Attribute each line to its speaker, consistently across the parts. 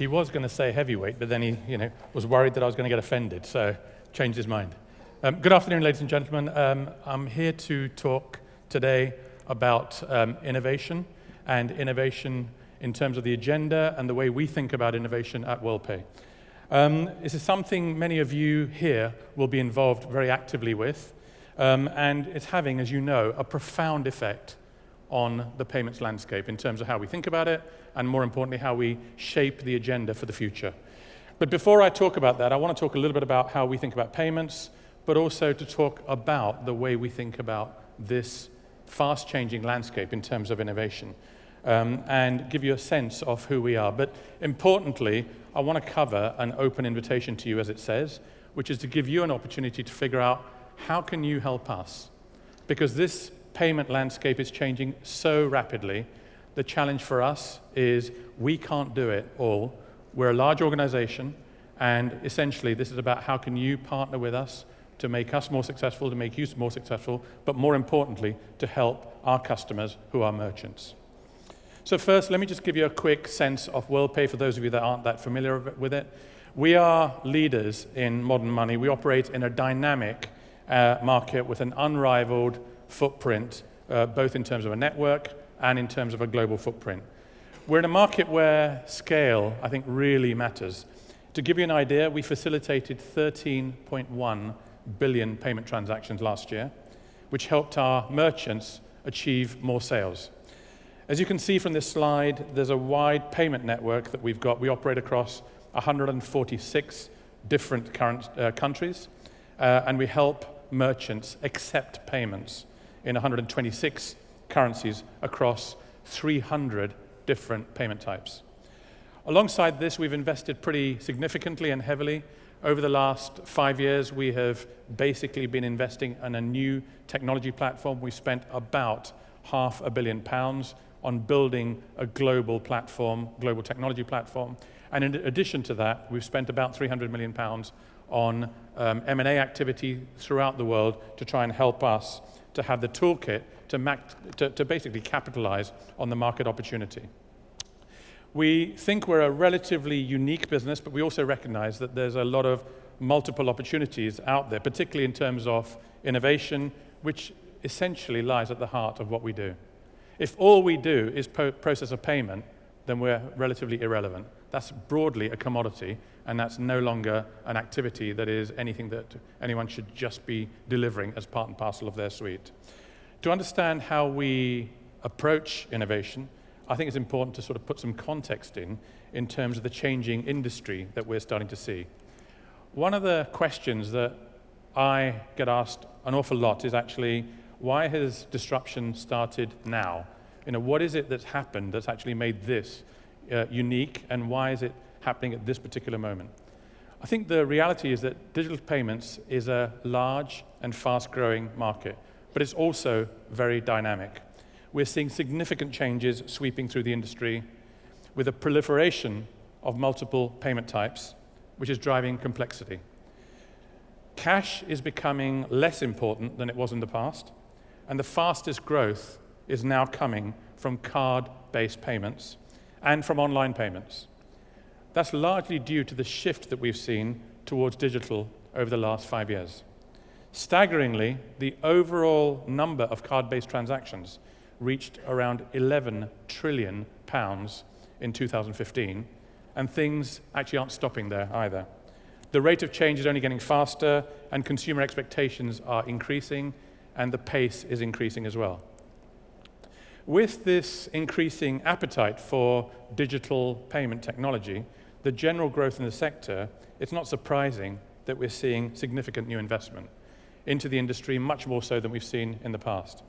Speaker 1: He was going to say heavyweight, but then he was worried that I was going to get offended, so changed his mind. Good afternoon, ladies and gentlemen. I'm here to talk today about innovation, and innovation in terms of the agenda and the way we think about innovation at Worldpay. This is something many of you here will be involved very actively with, and it's having, as you know, a profound effect on the payments landscape in terms of how we think about it, and more importantly, how we shape the agenda for the future. But before I talk about that, I want to talk a little bit about how we think about payments, but also to talk about the way we think about this fast-changing landscape in terms of innovation, and give you a sense of who we are. But importantly, I want to cover an open invitation to you, as it says, which is to give you an opportunity to figure out how can you help us? Because this payment landscape is changing so rapidly. The challenge for us is we can't do it all. We're a large organization, and essentially this is about how can you partner with us to make us more successful, to make you more successful, but more importantly, to help our customers who are merchants. So first, let me just give you a quick sense of Worldpay for those of you that aren't that familiar with it. We are leaders in modern money. We operate in a dynamic market with an unrivaled footprint, both in terms of a network and in terms of a global footprint. We're in a market where scale, I think, really matters. To give you an idea, we facilitated 13.1 billion payment transactions last year, which helped our merchants achieve more sales. As you can see from this slide, there's a wide payment network that we've got. We operate across 146 different countries, and we help merchants accept payments in 126 currencies across 300 different payment types. Alongside this, we've invested pretty significantly and heavily. Over the last 5 years, we have basically been investing in a new technology platform. We spent about £500 million on building a global platform, global technology platform. And in addition to that, we've spent about £300 million on M&A activity throughout the world to try and help us to have the toolkit to basically capitalize on the market opportunity. We think we're a relatively unique business, but we also recognize that there's a lot of multiple opportunities out there, particularly in terms of innovation, which essentially lies at the heart of what we do. If all we do is process a payment, then we're relatively irrelevant. That's broadly a commodity, and that's no longer an activity that is anything that anyone should just be delivering as part and parcel of their suite. To understand how we approach innovation, I think it's important to sort of put some context in terms of the changing industry that we're starting to see. One of the questions that I get asked an awful lot is actually, why has disruption started now? What is it that's happened that's actually made this unique, and why is it happening at this particular moment? I think the reality is that digital payments is a large and fast-growing market, but it's also very dynamic. We're seeing significant changes sweeping through the industry with a proliferation of multiple payment types, which is driving complexity. Cash is becoming less important than it was in the past, and the fastest growth is now coming from card-based payments and from online payments. That's largely due to the shift that we've seen towards digital over the last 5 years. Staggeringly, the overall number of card-based transactions reached around £11 trillion in 2015, and things actually aren't stopping there either. The rate of change is only getting faster, and consumer expectations are increasing, and the pace is increasing as well. With this increasing appetite for digital payment technology, the general growth in the sector, it's not surprising that we're seeing significant new investment into the industry, much more so than we've seen in the past.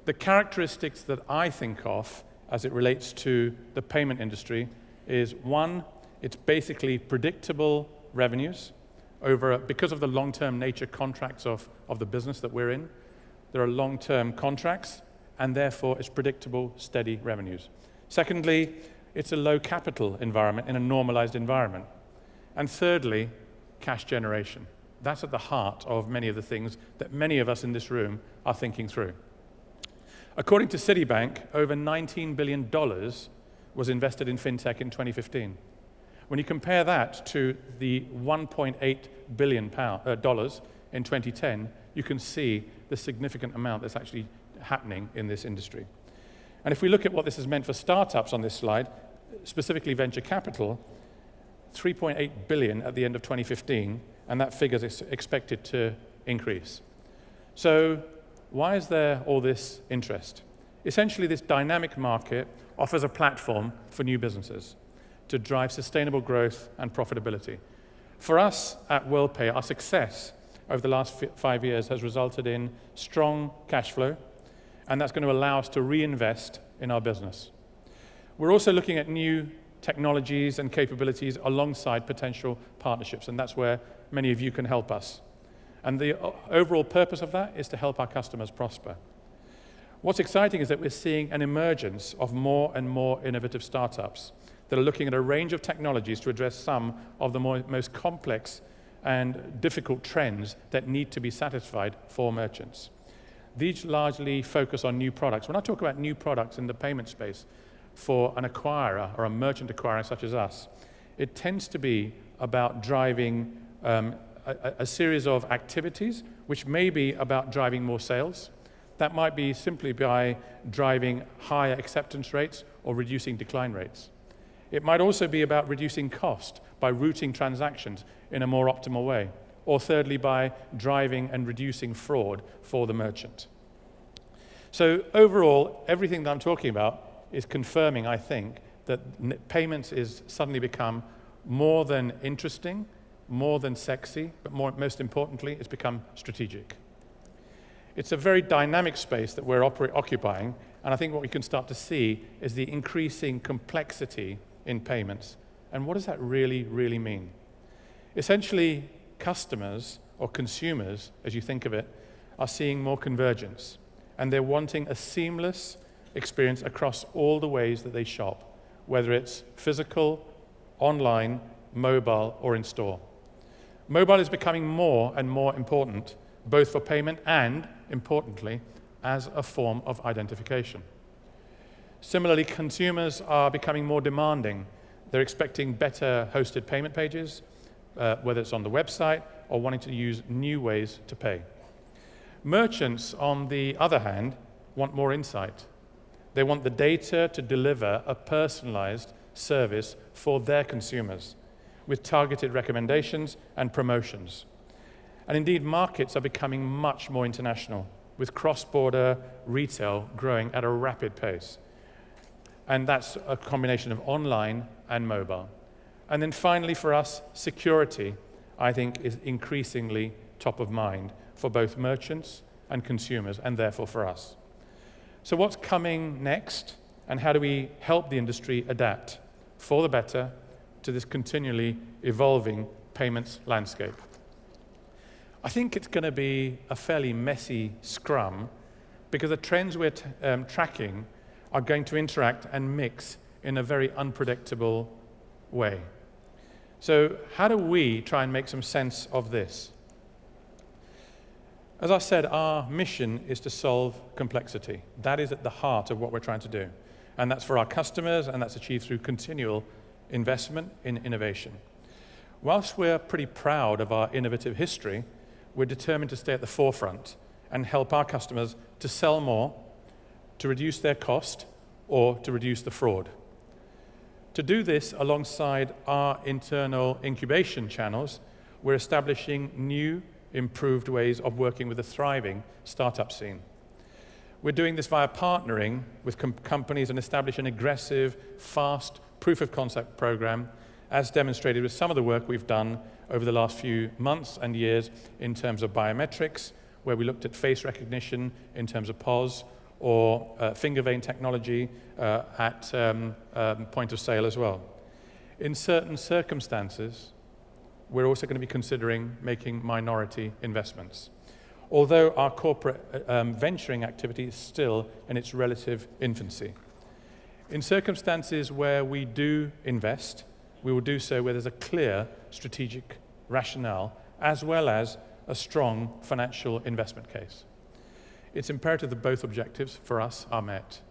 Speaker 1: The characteristics that I think of as it relates to the payment industry is, one, it's basically predictable revenues because of the long-term nature contracts of the business that we're in. There are long-term contracts, and therefore it's predictable, steady revenues. Secondly, it's a low capital environment in a normalized environment. And thirdly, cash generation. That's at the heart of many of the things that many of us in this room are thinking through. According to Citibank, over $19 billion was invested in fintech in 2015. When you compare that to the $1.8 billion dollars in 2010, you can see the significant amount that's actually happening in this industry. And if we look at what this has meant for startups on this slide, specifically venture capital, 3.8 billion at the end of 2015, and that figure is expected to increase. So why is there all this interest? Essentially, this dynamic market offers a platform for new businesses to drive sustainable growth and profitability. For us at Worldpay, our success over the last 5 years has resulted in strong cash flow, and that's going to allow us to reinvest in our business. We're also looking at new technologies and capabilities alongside potential partnerships, and that's where many of you can help us. And the overall purpose of that is to help our customers prosper. What's exciting is that we're seeing an emergence of more and more innovative startups that are looking at a range of technologies to address some of the most complex and difficult trends that need to be satisfied for merchants. These largely focus on new products. When I talk about new products in the payment space for an acquirer or a merchant acquirer such as us, it tends to be about driving a series of activities which may be about driving more sales. That might be simply by driving higher acceptance rates or reducing decline rates. It might also be about reducing cost by routing transactions in a more optimal way, or thirdly, by driving and reducing fraud for the merchant. So overall, everything that I'm talking about is confirming, I think, that payments is suddenly become more than interesting, more than sexy, but most importantly, it's become strategic. It's a very dynamic space that we're occupying, and I think what we can start to see is the increasing complexity in payments. And what does that really, really mean? Essentially, customers or consumers, as you think of it, are seeing more convergence, and they're wanting a seamless experience across all the ways that they shop, whether it's physical, online, mobile, or in store. Mobile is becoming more and more important, both for payment and, importantly, as a form of identification. Similarly, consumers are becoming more demanding. They're expecting better hosted payment pages, whether it's on the website or wanting to use new ways to pay. Merchants, on the other hand, want more insight. They want the data to deliver a personalized service for their consumers with targeted recommendations and promotions. And indeed, markets are becoming much more international, with cross-border retail growing at a rapid pace. And that's a combination of online and mobile. And then finally, for us, security, I think, is increasingly top of mind for both merchants and consumers, and therefore for us. So what's coming next, and how do we help the industry adapt for the better to this continually evolving payments landscape? I think it's going to be a fairly messy scrum, because the trends we're tracking are going to interact and mix in a very unpredictable way. So how do we try and make some sense of this? As I said, our mission is to solve complexity. That is at the heart of what we're trying to do. And that's for our customers, and that's achieved through continual investment in innovation. Whilst we're pretty proud of our innovative history, we're determined to stay at the forefront and help our customers to sell more, to reduce their cost, or to reduce the fraud. To do this alongside our internal incubation channels, we're establishing new, improved ways of working with a thriving startup scene. We're doing this via partnering with companies and establishing an aggressive, fast proof of concept program, as demonstrated with some of the work we've done over the last few months and years in terms of biometrics, where we looked at face recognition in terms of POS, or finger vein technology at point of sale as well. In certain circumstances, we're also going to be considering making minority investments, although our corporate venturing activity is still in its relative infancy. In circumstances where we do invest, we will do so where there's a clear strategic rationale, as well as a strong financial investment case. It's imperative that both objectives for us are met.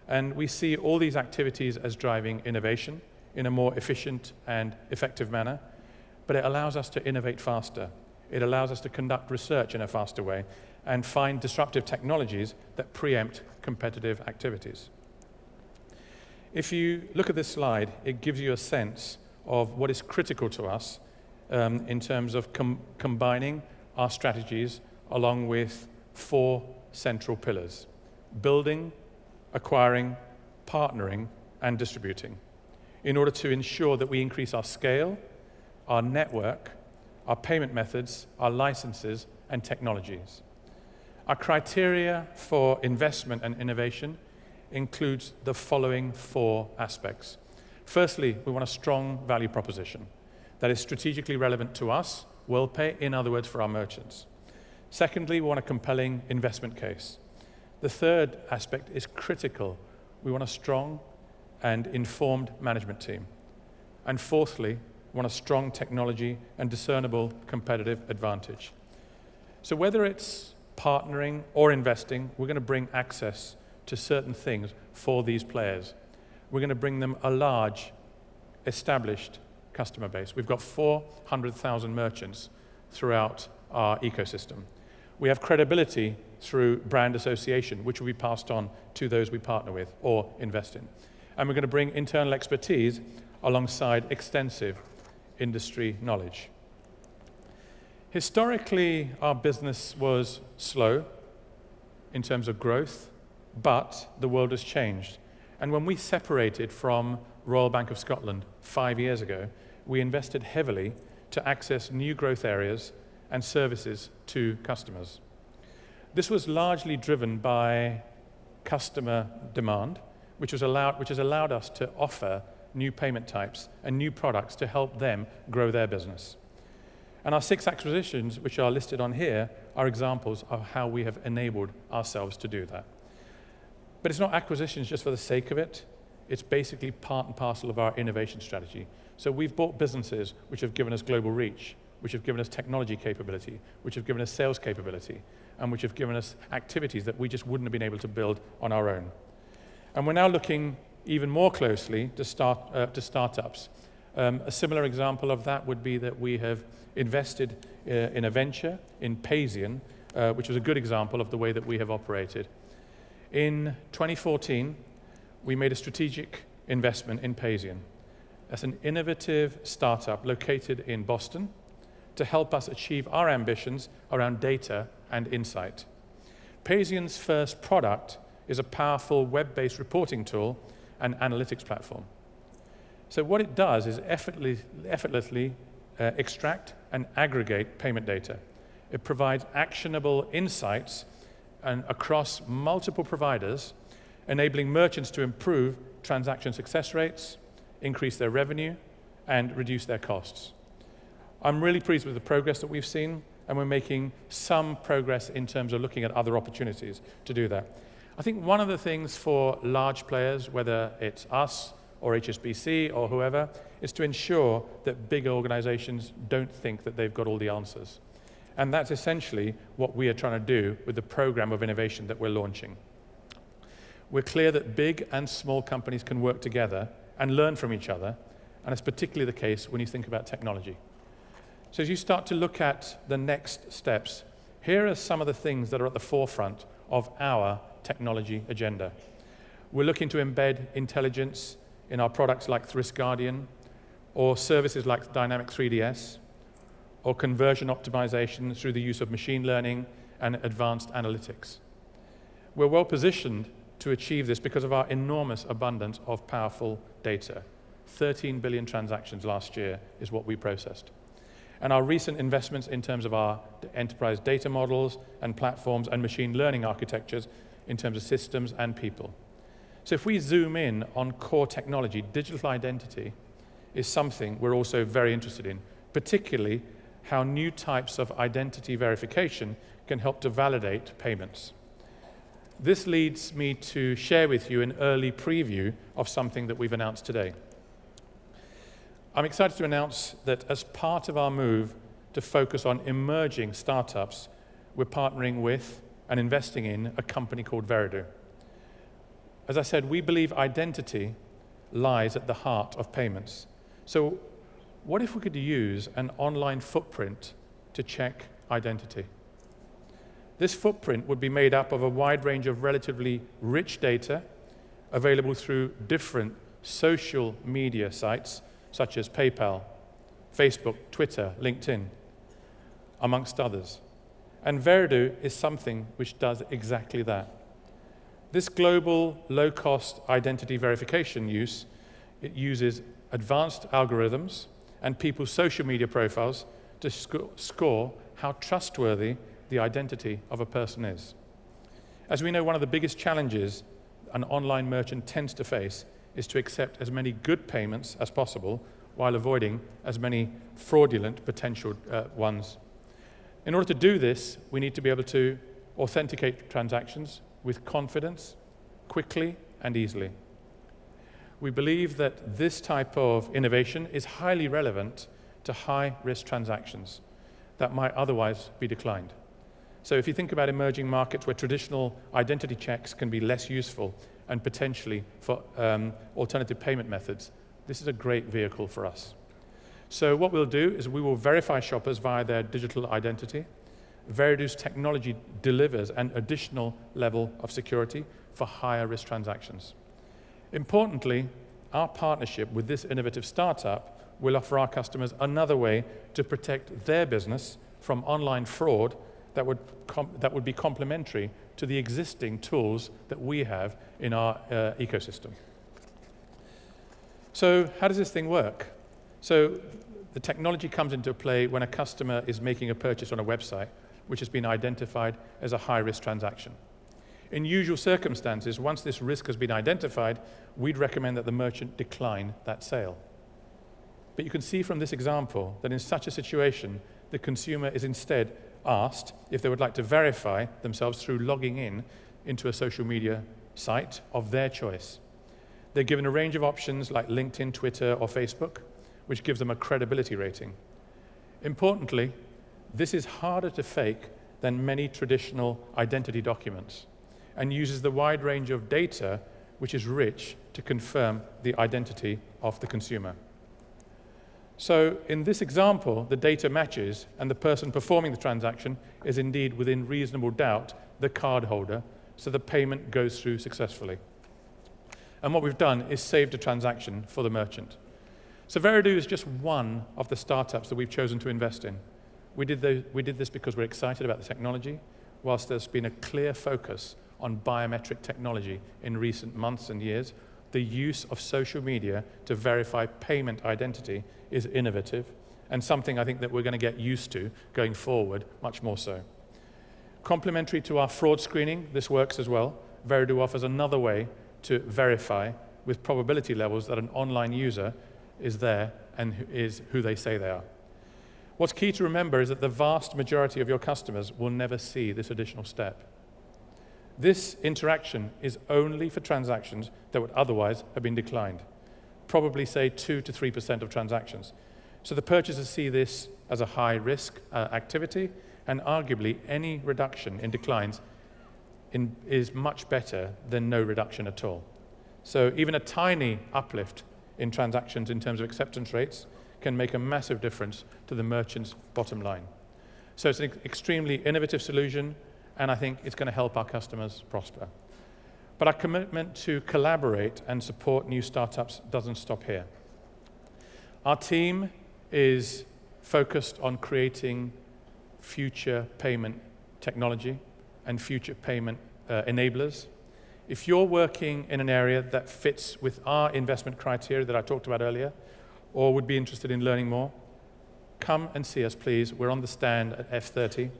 Speaker 1: And we see all these activities as driving innovation, in a more efficient and effective manner, but it allows us to innovate faster. It allows us to conduct research in a faster way and find disruptive technologies that preempt competitive activities. If you look at this slide, it gives you a sense of what is critical to us in terms of combining our strategies along with 4 central pillars: building, acquiring, partnering, and distributing, in order to ensure that we increase our scale, our network, our payment methods, our licenses, and technologies. Our criteria for investment and innovation includes the following 4 aspects. Firstly, we want a strong value proposition that is strategically relevant to us, Worldpay, in other words, for our merchants. Secondly, we want a compelling investment case. The third aspect is critical. We want a strong and informed management team. And fourthly, we want a strong technology and discernible competitive advantage. So whether it's partnering or investing, we're going to bring access to certain things for these players. We're going to bring them a large, established customer base. We've got 400,000 merchants throughout our ecosystem. We have credibility through brand association, which will be passed on to those we partner with or invest in. And we're going to bring internal expertise alongside extensive industry knowledge. Historically, our business was slow in terms of growth, but the world has changed. And when we separated from Royal Bank of Scotland 5 years ago, we invested heavily to access new growth areas and services to customers. This was largely driven by customer demand, which has allowed us to offer new payment types and new products to help them grow their business. And our 6 acquisitions, which are listed on here, are examples of how we have enabled ourselves to do that. But it's not acquisitions just for the sake of it. It's basically part and parcel of our innovation strategy. So we've bought businesses which have given us global reach, which have given us technology capability, which have given us sales capability, and which have given us activities that we just wouldn't have been able to build on our own. And we're now looking even more closely to startups. A similar example of that would be that we have invested in a venture in Paysian, which was a good example of the way that we have operated. In 2014, we made a strategic investment in Paysian. That's an innovative startup located in Boston to help us achieve our ambitions around data and insight. Paysian's first product is a powerful web-based reporting tool and analytics platform. So what it does is effortlessly extract and aggregate payment data. It provides actionable insights and across multiple providers, enabling merchants to improve transaction success rates, increase their revenue, and reduce their costs. I'm really pleased with the progress that we've seen, and we're making some progress in terms of looking at other opportunities to do that. I think one of the things for large players, whether it's us or HSBC or whoever, is to ensure that big organizations don't think that they've got all the answers. And that's essentially what we are trying to do with the program of innovation that we're launching. We're clear that big and small companies can work together and learn from each other, and it's particularly the case when you think about technology. So as you start to look at the next steps, here are some of the things that are at the forefront of our technology agenda. We're looking to embed intelligence in our products like Risk Guardian, or services like Dynamic 3DS, or conversion optimization through the use of machine learning and advanced analytics. We're well positioned to achieve this because of our enormous abundance of powerful data. 13 billion transactions last year is what we processed. And our recent investments in terms of our enterprise data models and platforms and machine learning architectures in terms of systems and people. So if we zoom in on core technology, digital identity is something we're also very interested in, particularly how new types of identity verification can help to validate payments. This leads me to share with you an early preview of something that we've announced today. I'm excited to announce that as part of our move to focus on emerging startups, we're partnering with and investing in a company called Veridu. As I said, we believe identity lies at the heart of payments. So what if we could use an online footprint to check identity? This footprint would be made up of a wide range of relatively rich data available through different social media sites such as PayPal, Facebook, Twitter, LinkedIn, amongst others. And Veridu is something which does exactly that. This global low-cost identity verification it uses advanced algorithms and people's social media profiles to score how trustworthy the identity of a person is. As we know, one of the biggest challenges an online merchant tends to face is to accept as many good payments as possible while avoiding as many fraudulent potential ones. In order to do this, we need to be able to authenticate transactions with confidence, quickly and easily. We believe that this type of innovation is highly relevant to high-risk transactions that might otherwise be declined. So if you think about emerging markets where traditional identity checks can be less useful and potentially for alternative payment methods, this is a great vehicle for us. So what we'll do is we will verify shoppers via their digital identity. Veridu's technology delivers an additional level of security for higher risk transactions. Importantly, our partnership with this innovative startup will offer our customers another way to protect their business from online fraud that would be complementary to the existing tools that we have in our ecosystem. So how does this thing work? So the technology comes into play when a customer is making a purchase on a website which has been identified as a high-risk transaction. In usual circumstances, once this risk has been identified, we'd recommend that the merchant decline that sale. But you can see from this example that in such a situation, the consumer is instead asked if they would like to verify themselves through logging into a social media site of their choice. They're given a range of options like LinkedIn, Twitter, or Facebook, which gives them a credibility rating. Importantly, this is harder to fake than many traditional identity documents and uses the wide range of data which is rich to confirm the identity of the consumer. So in this example, the data matches and the person performing the transaction is indeed within reasonable doubt the cardholder, so the payment goes through successfully. And what we've done is saved a transaction for the merchant. So Veridu is just one of the startups that we've chosen to invest in. We did this because we're excited about the technology, whilst there's been a clear focus on biometric technology in recent months and years. The use of social media to verify payment identity is innovative and something I think that we're going to get used to going forward, much more so. Complementary to our fraud screening, this works as well. Veridu offers another way to verify with probability levels that an online user is there and is who they say they are. What's key to remember is that the vast majority of your customers will never see this additional step. This interaction is only for transactions that would otherwise have been declined, probably say 2 to 3% of transactions. So the purchasers see this as a high-risk activity, and arguably any reduction in declines is much better than no reduction at all. So even a tiny uplift in transactions in terms of acceptance rates can make a massive difference to the merchant's bottom line. So it's an extremely innovative solution, and I think it's going to help our customers prosper. But our commitment to collaborate and support new startups doesn't stop here. Our team is focused on creating future payment technology and future payment enablers. If you're working in an area that fits with our investment criteria that I talked about earlier, or would be interested in learning more, come and see us, please. We're on the stand at F30.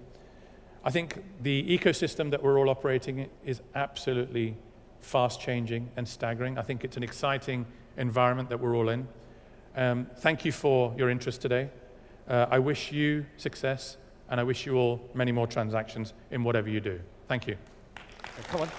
Speaker 1: I think the ecosystem that we're all operating in is absolutely fast-changing and staggering. I think it's an exciting environment that we're all in. Thank you for your interest today. I wish you success, and I wish you all many more transactions in whatever you do. Thank you.
Speaker 2: Come on.